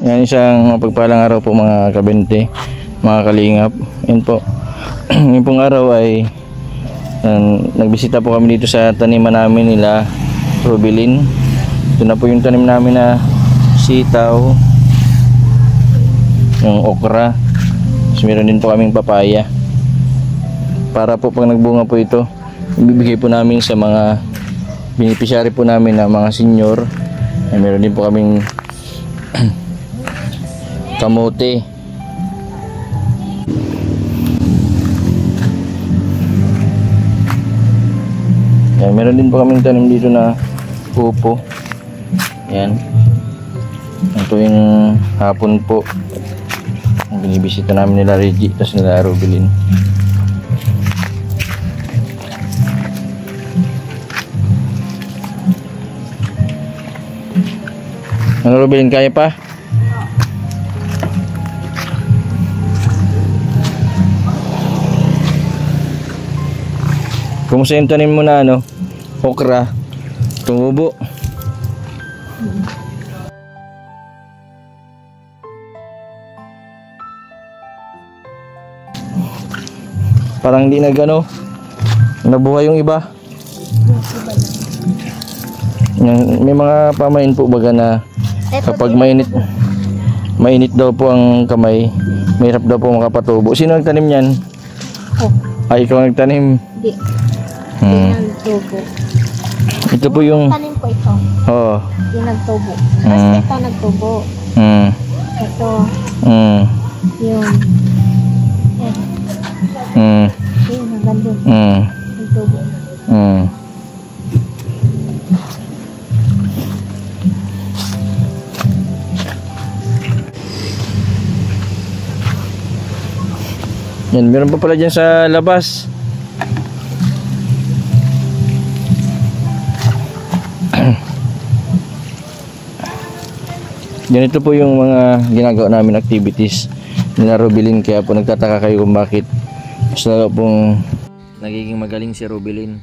Yan, isang pagpalang araw po mga kabente, mga kalingap. Yan po. Yung pong araw ay nagbisita po kami dito sa taniman namin nila Rubilin. Ito na po yung tanim namin na sitaw, yung okra. So, meron din po kaming papaya. Para po pag nagbunga po ito, ibibigay po namin sa mga beneficiary po namin na mga senior. Ay, meron din po kaming kamote. Yan, meron din po kaming tanim dito na upo. Yan. Ang tuwing hapon po binibisita namin nila Reggie tapos nila Rubilin. Ano Rubilin, kaya pa? Kumusta yung tanim mo na okra, tumubo? Parang hindi nabuhay yung iba. May mga pamain po baga na kapag mainit daw po ang kamay, mahirap daw po makapatubo. Sino nagtanim yan? Ay, ikaw nagtanim? Hindi. Nagtubo. Ito po yung tanim ko ito. Oo. Yung nagtubo. Tapos ito nagtubo. Ito. Yun. Yun, hanggang doon. Nagtubo. Yan, meron pa pala dyan sa labas. Ganito po yung mga ginagawa namin activities nila Rubilin, kaya po nagtataka kayo kung bakit mas lalo pong nagiging magaling si Rubilin.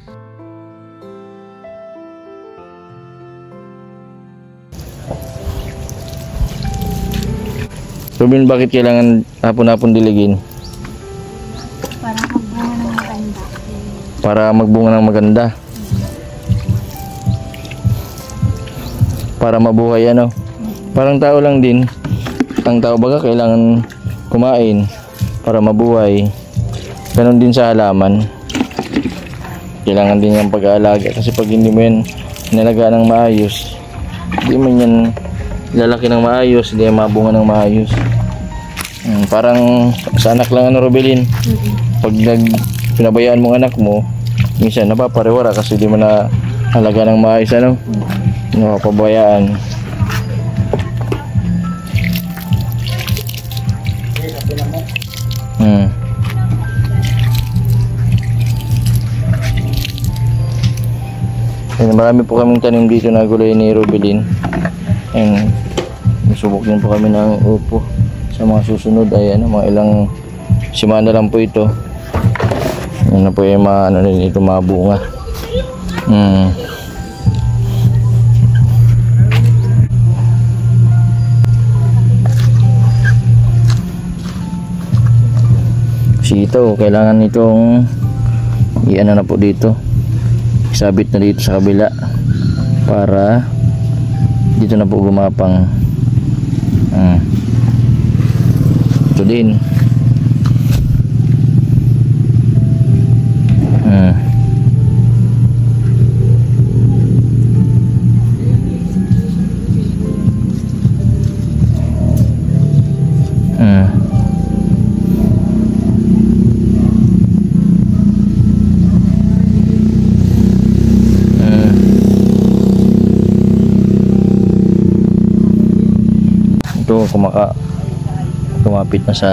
Rubilin, bakit kailangan hapon-hapon diligin? Para magbunga ng maganda. Para mabuhay Parang tao lang din. Ang tao baga kailangan kumain para mabuhay. Ganon din sa halaman. Kailangan din yung pag-aalaga kasi pag hindi mo yan nalagaan ng maayos, hindi mo yan lalaki ng maayos, hindi yan mabunga ng maayos. Parang sa anak lang Rubilin. Pag pinabayaan mong anak mo, minsan napapariwara kasi di mo na halaga ng maayos napapabayaan. Marami po kaming tanim dito na gulay ni Rubilin. Subok din po kami ng upo sa mga susunod ay mga ilang simana lang po ito. Yan na po yung ito mabunga. Sitaw, kailangan itong na po dito, isabit na dito sa kabila para dito na po gumapang. Ito din. Ito kumapit na sa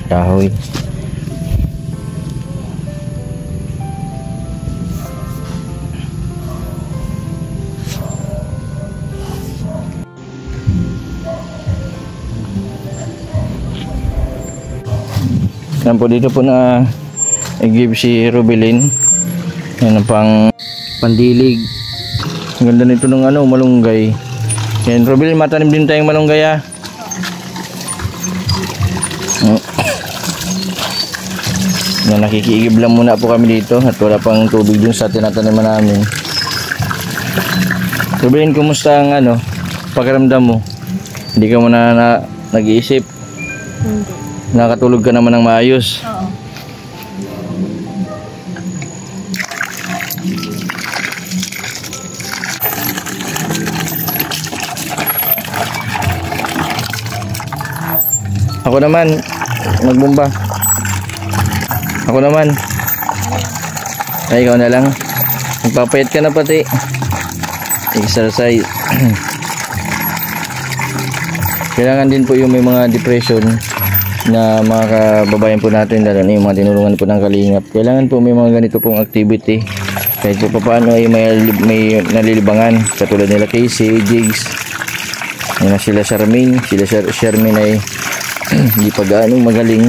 kahoy. Yan po, dito po na i-give si Rubilin. Yan ang pandilig. Ang ganda nito ng malunggay. Yan, Rubilin, matanim din tayong malunggay. Na nakikiigib lang muna po kami dito at wala pang tubig dun sa tinataniman namin. Rubilin, kumusta ang pakiramdam mo? Hindi ka muna nag-iisip? Hindi. Nakatulog ka naman ng maayos? Oo. Ako naman, magbumba. Ako naman. Ay, ikaw na lang. Magpapayat ka na pati. Exercise. Kailangan din po yung may mga depression na mga kababayan po natin, lalo na yung mga tinulungan po ng Kalingap. Kailangan po may mga ganito pong activity. Kahit po paano ay may nalilibangan. Katulad nila Casey, Jigs. Yan na sila Charmaine. Sila Charmaine ay hindi pa gaano magaling.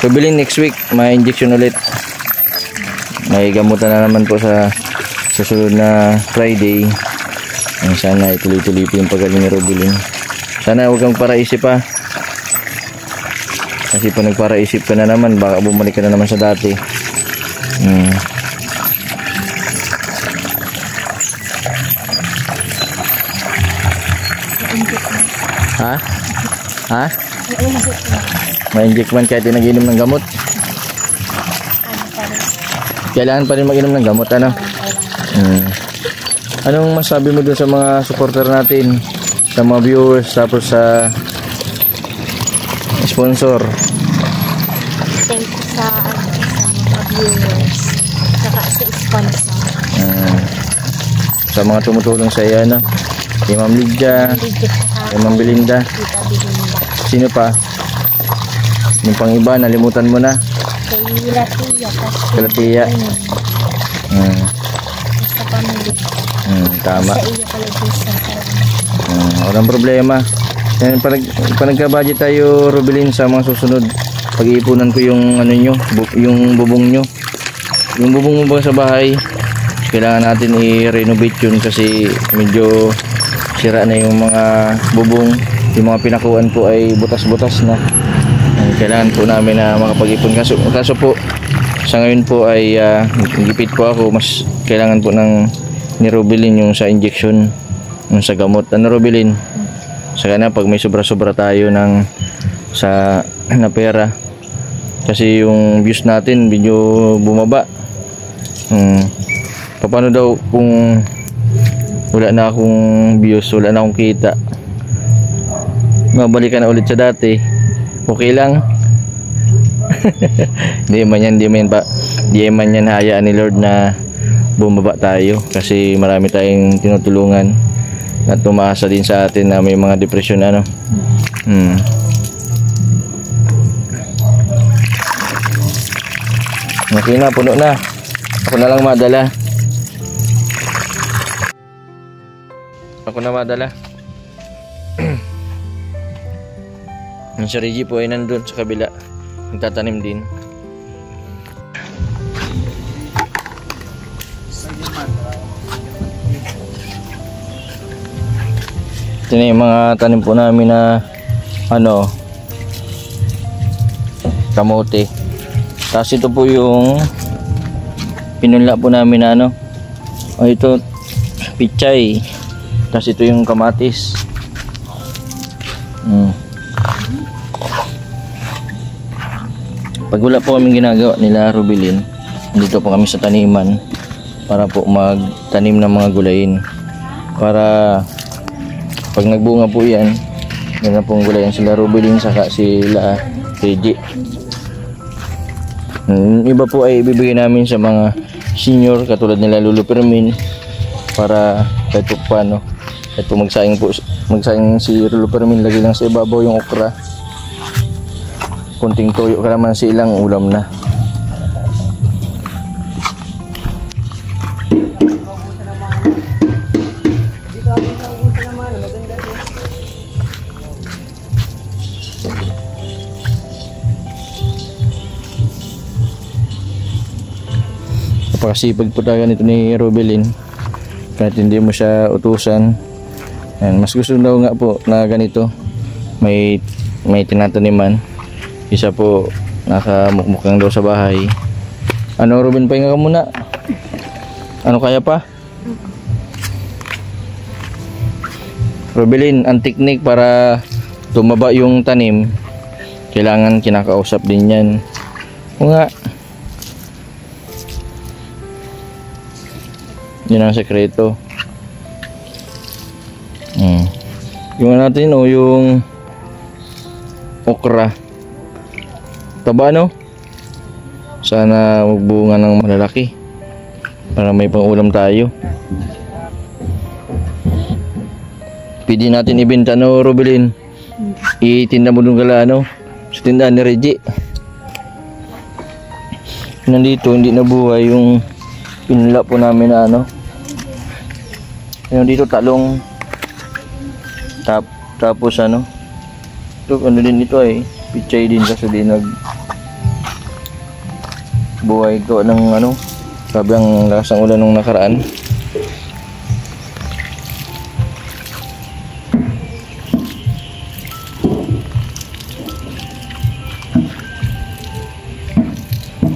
Rubilin, next week may injection ulit. May gamutan na naman po sa susunod na Friday. Sana ituloy-tuloy po yung pagaling ni Rubilin. Sana huwag kang paraisip pa. Kasi pag nagparaisip ka na naman, baka bumalik ka na naman sa dati. Ha? Ha? Ma-inject man kahit nag-inom ng gamot. Kailangan pa rin mag-inom ng gamot, Anong masabi mo dun sa mga supporter natin, sa mga viewers, tapos sa sponsor? Thank you sa mga viewers. Saka sa sponsor. Sa mga tumutulong sa iyo, kay Ma'am Lydia, kay Ma'am Belinda. Sino pa? Yung pang iba, nalimutan mo na. Kay Latia. Latia. Sa pamilya. Tama. Sa iyo pala. Walang problema. Yan, pag nagka-budget tayo, Rubilin, sa mga susunod, pag-iipunan ko yung yung bubong nyo. Yung bubong mo ba sa bahay, kailangan natin i-renovate yun kasi medyo sira na yung mga bubong. Yung mga pinakuan po ay butas-butas na. Kailangan po namin na makapag-ipon. Kaso po, sa ngayon po ay gipit po ako. Mas kailangan po ng ni Rubilin yung sa injection, yung sa gamot. Rubilin? Saka na pag may sobra-sobra tayo na pera. Kasi yung views natin medyo bumaba. Paano daw kung wala na akong views, wala na akong kita, mabalikan na ulit sa dati? Okay lang. Di man yan hayaan ni Lord na bumaba tayo, kasi marami tayong tinutulungan at tumaasa din sa atin na may mga depression Okay na, puno na. Ako na lang madala. Yung si Reggie po ay nandun sa kabila, nagtatanim din. Ito na yung mga tanim po namin na kamote. Tapos ito po yung pinunla po namin na ito pichay. Tapos ito yung kamatis. Pag wala po kaming ginagawa nila Rubilin, dito po kami sa taniman para po magtanim ng mga gulayin. Para pag nagbunga po yan, yan na pong gulayin sila Rubilin saka sila Reggie. Iba po ay ibibigay namin sa mga senior katulad nila Lolo Fermin, para kahit po paano, kahit po magsayang si Lolo Fermin, lagi lang sa ibabaw yung okra, kunting toyo ka naman silang ulam na. Napakasipag po talaga nito ni Rubilin. kahit hindi mo siya utusan. Yan, mas gusto daw nga po na ganito, may tinataniman. Isa po nakamukmuk lang daw sa bahay. Ano, Ruben, pahinga ka muna. Ano kaya pa? Rubilin, ang teknik para tumaba yung tanim, kailangan kinakausap din yan. O nga, yun ang sekreto. Yung natin yung okra, taba no? Sana magbunga ng malalaki para may pang-ulam tayo. Pwede natin ibenta, no, Rubilin? Itinda mo dun gala, no? Sa tindahan ni Reggie. Nandito, hindi nabuhay yung pinula po namin na ano. Yung dito, talong. Tapos ano. Ito, ano din ito ay. Pichay din kasi din buhay ko ng ano. Sabi ang lakas ng ulan nung nakaraan.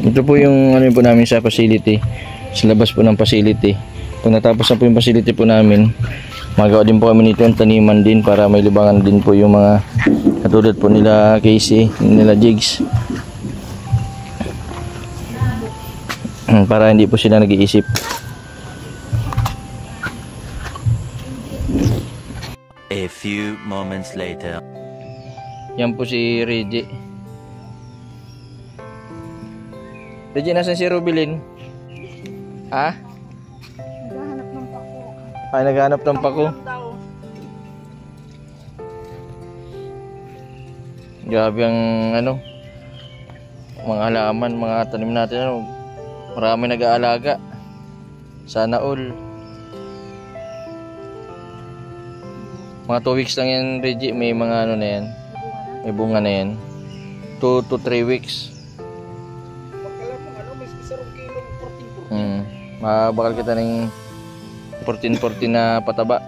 Ito po yung ano po namin sa facility, sa labas po ng facility. Pag natapos na po yung facility po namin, magawa din po kami nito yung taniman din para may libangan din po yung mga katulad po nila Casey, nila Jigs. Para hindi po sila nag-iisip. A few moments later. Yan po si Reggie. Reggie, nasan si Rubilin? Ah? Naghahanap ng pako. Ay, naghanap ng pako. Grabe ang ano, mga halaman, mga tanim natin, ano, marami nag-aalaga. Sana all. Mga 2 weeks lang yan, Reggie, may mga ano na yan, may bunga na yan. 2 to 3 weeks. Mabakal kita ng 14-14 na pataba.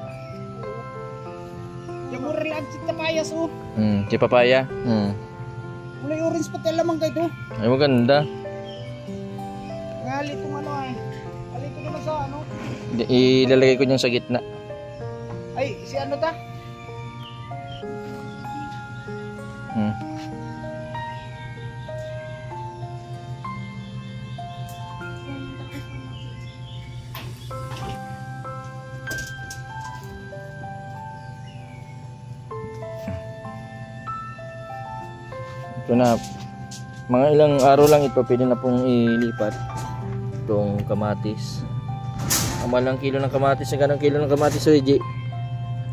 Yung mura lang si papayas oh. Si papaya. Mulay orange pati lamang kayo. Ay, maganda. Ngali itong ano ay. Ngali ito naman sa ano. Ilalagay ko dyan sa gitna. Ay, si ano ta? Ito na, mga ilang araw lang ito, pwede na pong ilipat itong kamatis. Ang malang kilo ng kamatis, ang ganang kilo ng kamatis, Reggie,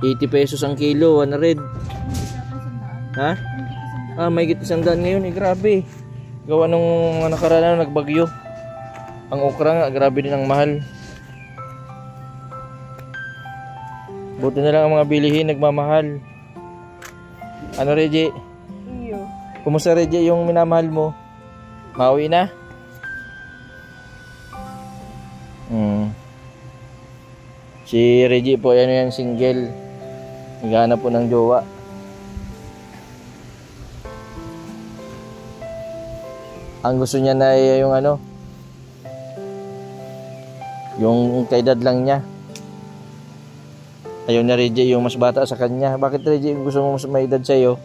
80 pesos ang kilo, 100. Ha? Ah, may git 100 ngayon, grabe. Gawa nung mga nakaraan na nagbagyo. Ang okra nga, grabe din ang mahal. Buti na lang ang mga bilihin, nagmamahal. Ano, Reggie? Kumusta, Reggie, yung minamahal mo? Mauwi na? Si Reggie po, ano yan, single. Naghahanap po ng jowa. Ang gusto niya na yung ano, yung kaedad lang niya. Ayaw na, Reggie, yung mas bata sa kanya. Bakit, Reggie, gusto mo mas may edad sa'yo?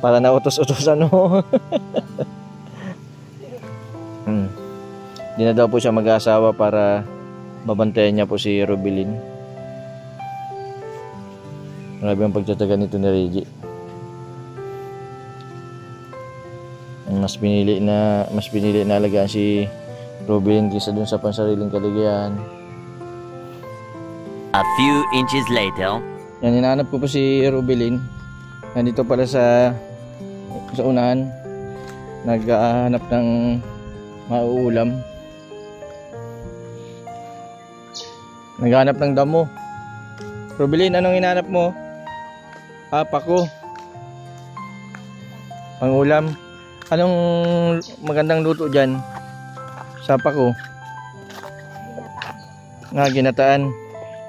Para nautos-utosan mo. Di na daw po siya mag-asawa para mabantayan niya po si Rubilin. Grabe ang pagtataga nito ni Reggie. Mas pinili na alagaan si Rubilin kaysa dun sa pansariling kaligayahan. A few inches later. Yan, hinahanap ko po si Rubilin. Nandito pala sa unahan, naghahanap ng mauulam, naghahanap ng damo. Rubilin, anong hinahanap mo? Pako, pangulam. Anong magandang luto dyan sa pako? Nga ginataan.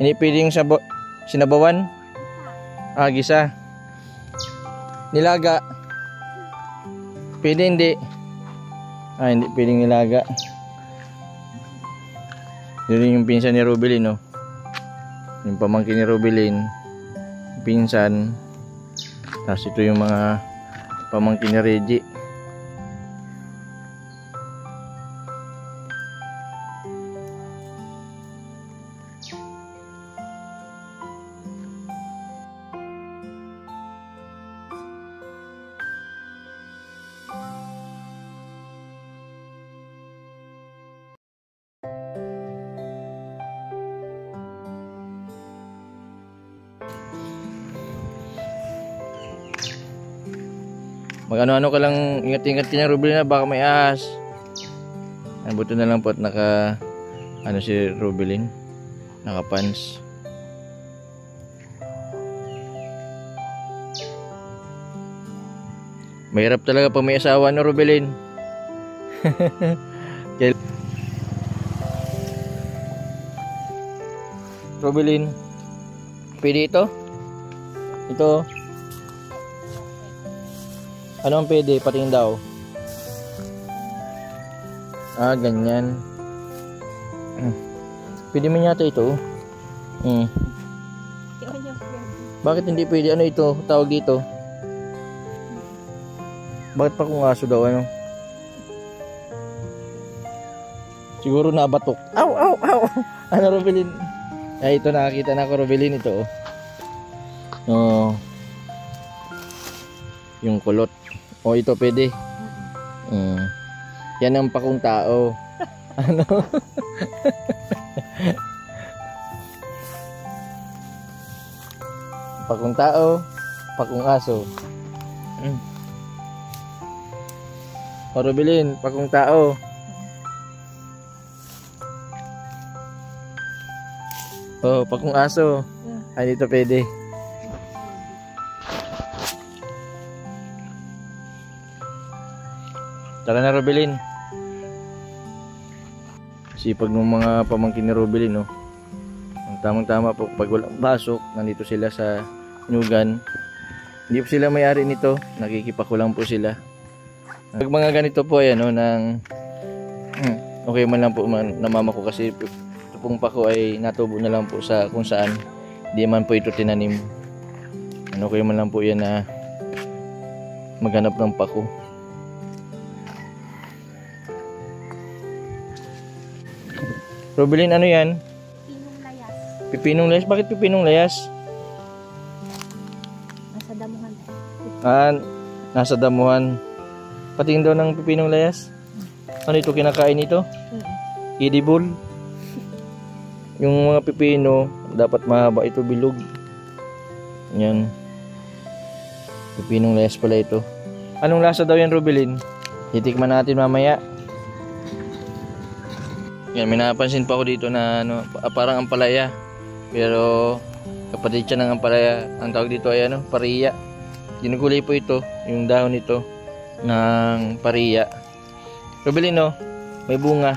Hindi pwedeng sinabawan. Gisa. Nilaga. Pwede hindi. Hindi pwedeng nilaga. Yun yung pinsan ni Rubilin, no? Yung pamangkin ni Rubilin. Pinsan. Tapos ito yung mga pamangkin ni Reggie. Mag-ano-ano ka lang, ingat-ingat ka niya, Rubilin, na baka may ahas. Buto na lang po at naka si Rubilin, naka pants. Mahirap talaga pag may asawa, no, Rubilin? Rubilin, pwede ito? Ito. Ano ang pwede? Patingin daw. Ganyan. Pwede man yata ito. Bakit hindi pwede? Ano ito? Tawag dito. Bakit pa kung aso daw? Ano? Siguro nabatok. Aw! Ano, Rubilin? Ito nakakita na ko, Rubilin. Ito. Yung kulot. Ito pwede. Yan ang pakong tao. Ano? Pakong tao, pakong aso. Rubilin, pakong tao. Pakong aso. Dito pwede. Tara na, Rubilin. Sipag ng mga pamangkin ni Rubilin, no? Ang tamang-tama po, pag walang pasok, nandito sila sa inugan. Hindi po sila may-ari nito, nakikipakulang po sila. Pag mga ganito po, ayan, no, okay man lang po na mama ko, kasi ito pong pako ay natubo na lang po sa kung saan. Hindi man po ito tinanim. Okay man lang po yan na maghanap ng pako. Rubilin, ano yan? Pinong layas. Pipinong layas? Bakit pipinong layas? Nasa damuhan. Nasa damuhan. Patingin daw ng pipinong layas. Ano ito? Kinakain ito? Edible. Yung mga pipino, dapat mahaba ito, bilog. Yan. Pipinong layas pala ito. Anong lasa daw yan, Rubilin? Titikman natin mamaya. Yan, may napansin pa ako dito na parang ampalaya. Pero kapatid siya ng ampalaya. Ang tawag dito ay pariya. Ginugulay po ito, yung dahon nito ng pariya. Rubilin, may bunga.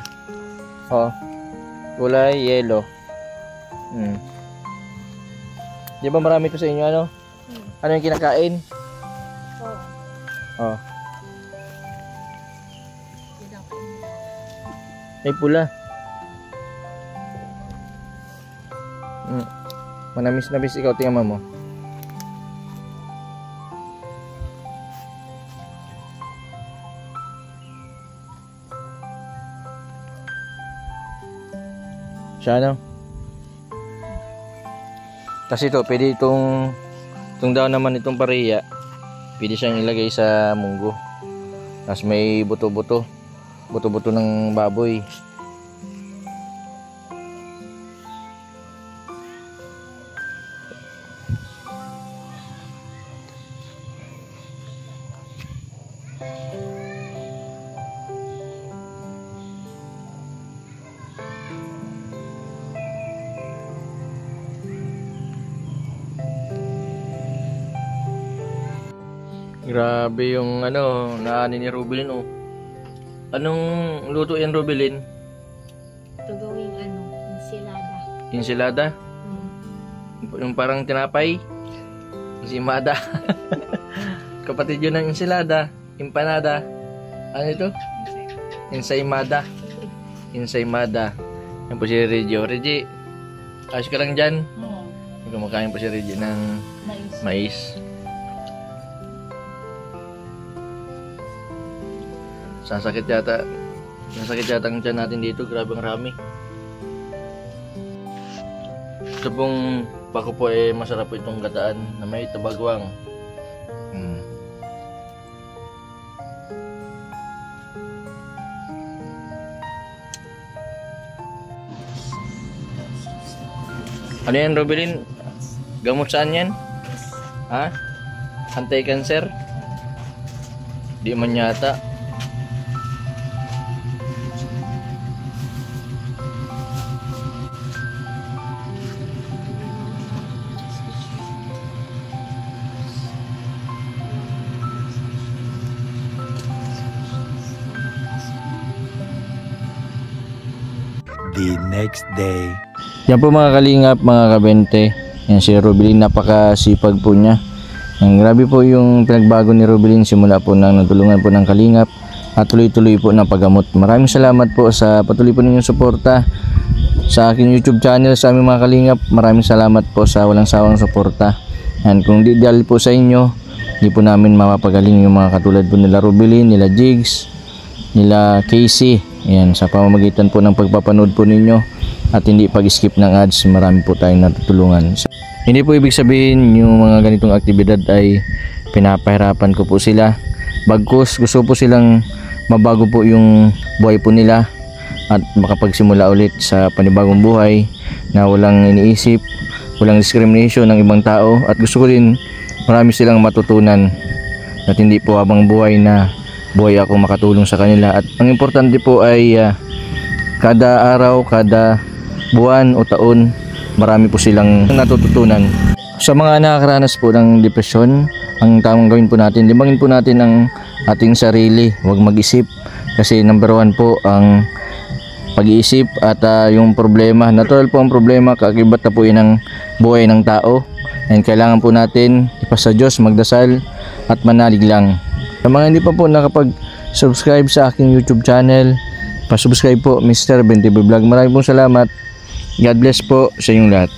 Kulay yellow. Di ba marami ito sa inyo, ano? Ano yung kinakain? May pula. Manamis-namis, ikaw tingnan mo. Siya, ano? Kasi ito, pwede itong daw naman itong pariya. Pwede siyang ilagay sa munggo. Tapos may buto-buto. Buto-buto ng baboy. Grabe yung naani ni Rubilin, oh. Anong luto yan, Rubilin? Ito gawing ensilada. Ensilada. Yung parang tinapay. Ensimada. Kapatid yun ng ensilada. Empanada. Ano ito? Ensaymada. Ensaymada. Yan po si Reggie. Reggie, ayos ka lang dyan. Kumakain po si Reggie ng mais. Sasakit yata ang tiyan natin dito. Grabe ang rami. Ito pong bako po masarap po itong gataan na may tabagwang. Ano yan, Robelin? Gamot saan yan? Ha? Anti-cancer? Di man yata. The next day. Yan po mga kalingap, mga kabente. Yan si Robelin, napakasipag po niya. Yan, grabe po yung pinagbago ni Robelin simula po nang natulungan po ng kalingap at tuloy-tuloy po ng paggamot. Maraming salamat po sa patuloy po ninyong suporta sa aking YouTube channel, sa aming mga kalingap. Maraming salamat po sa walang sawang suporta. Yan, kung di dahil po sa inyo, di po namin mapapagaling yung mga katulad po nila Robelin, nila Jigs, nila Casey. Yan, sa pamamagitan po ng pagpapanood po ninyo at hindi pag-skip ng ads, marami po tayong natutulungan. Hindi po ibig sabihin yung mga ganitong aktibidad ay pinapahirapan ko po sila. Bagkus gusto po silang mabago po yung buhay po nila at makapagsimula ulit sa panibagong buhay na walang iniisip, walang discrimination ng ibang tao, at gusto ko din marami silang matutunan at hindi po habang buhay na buhay ako makatulong sa kanila. At ang importante po ay kada araw, kada buwan o taon, marami po silang natututunan. Sa mga nakakaranas po ng depresyon, ang tamang gawin po natin, libangin po natin ang ating sarili, huwag mag-isip, kasi number 1 po ang pag-iisip at yung problema. Natural po ang problema, kaakibat na po yun ng buhay ng tao, and kailangan po natin ipasa Diyos, magdasal at manalig lang. Sa mga hindi pa po nakapag-subscribe sa aking YouTube channel, pa-subscribe po, Mr. 20 Vlog. Maraming pong salamat. God bless po sa inyong lahat.